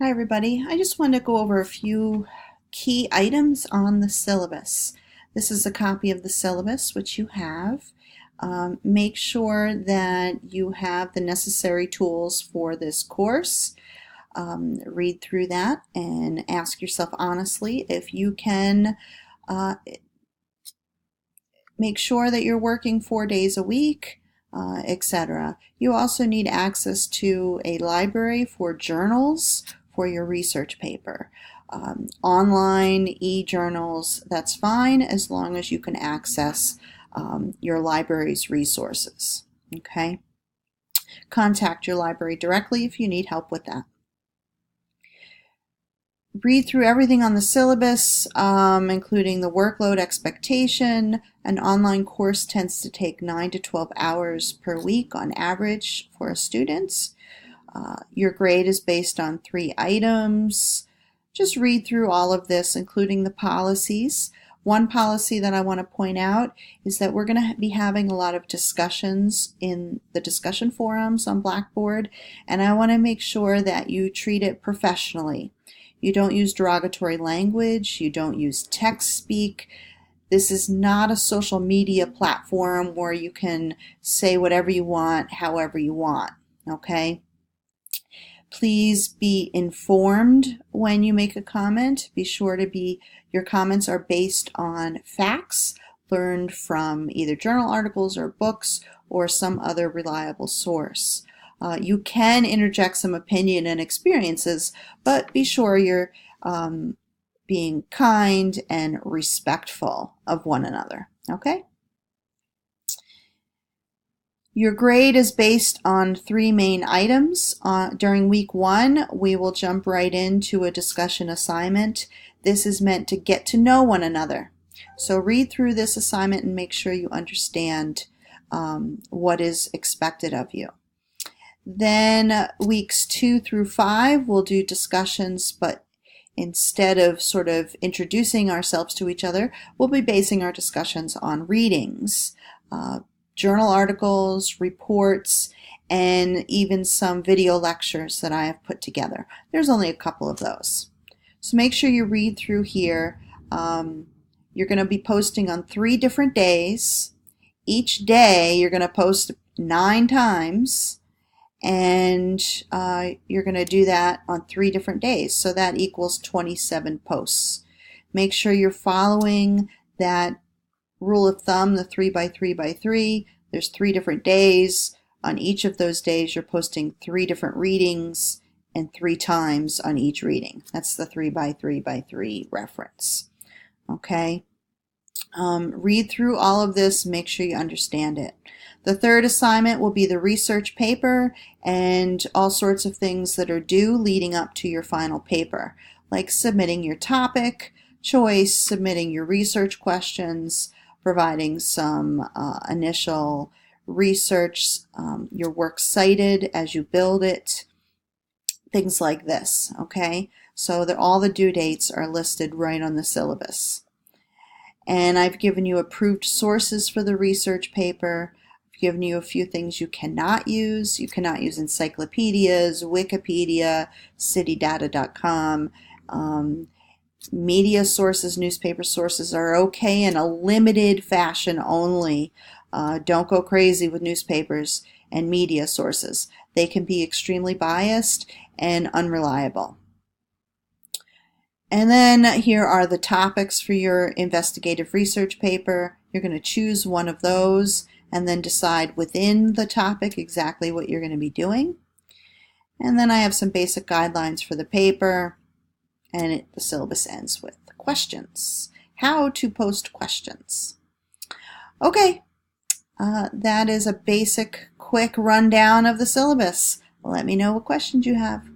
Hi everybody, I just wanted to go over a few key items on the syllabus. This is a copy of the syllabus which you have. Make sure that you have the necessary tools for this course. Read through that and ask yourself honestly if you can make sure that you're working 4 days a week, etc. You also need access to a library for journals for your research paper. Online e-journals, that's fine as long as you can access your library's resources. Okay? Contact your library directly if you need help with that. Read through everything on the syllabus, including the workload expectation. An online course tends to take 9 to 12 hours per week on average for students. Your grade is based on 3 items. Just read through all of this, including the policies. One policy that I want to point out is that we're going to be having a lot of discussions in the discussion forums on Blackboard, and I want to make sure that you treat it professionally. You don't use derogatory language, you don't use text speak. This is not a social media platform where you can say whatever you want, however you want, okay? Please be informed when you make a comment. Be sure to your comments are based on facts learned from either journal articles or books or some other reliable source. You can interject some opinion and experiences, but be sure you're being kind and respectful of one another, okay? Your grade is based on 3 main items. During week 1, we will jump right into a discussion assignment. This is meant to get to know one another. So read through this assignment and make sure you understand what is expected of you. Then weeks 2 through 5, we'll do discussions, but instead of sort of introducing ourselves to each other, we'll be basing our discussions on readings, journal articles, reports, and even some video lectures that I have put together. There's only a couple of those. So make sure you read through here. You're going to be posting on 3 different days. Each day you're going to post 9 times, and you're going to do that on 3 different days. So that equals 27 posts. Make sure you're following that rule of thumb, the 3 by 3 by 3. There's 3 different days. On each of those days, you're posting 3 different readings and 3 times on each reading. That's the 3 by 3 by 3 reference. Okay? Read through all of this, make sure you understand it. The third assignment will be the research paper and all sorts of things that are due leading up to your final paper, like submitting your topic choice, submitting your research questions, providing some initial research, your work cited as you build it, things like this, okay? So that all the due dates are listed right on the syllabus. And I've given you approved sources for the research paper. I've given you a few things you cannot use. You cannot use encyclopedias, Wikipedia, citydata.com. Media sources, newspaper sources are okay in a limited fashion only. Don't go crazy with newspapers and media sources. They can be extremely biased and unreliable. And then here are the topics for your investigative research paper. You're going to choose one of those and then decide within the topic exactly what you're going to be doing. And then I have some basic guidelines for the paper, and the syllabus ends with questions. How to post questions. Okay, that is a basic, quick rundown of the syllabus. Let me know what questions you have.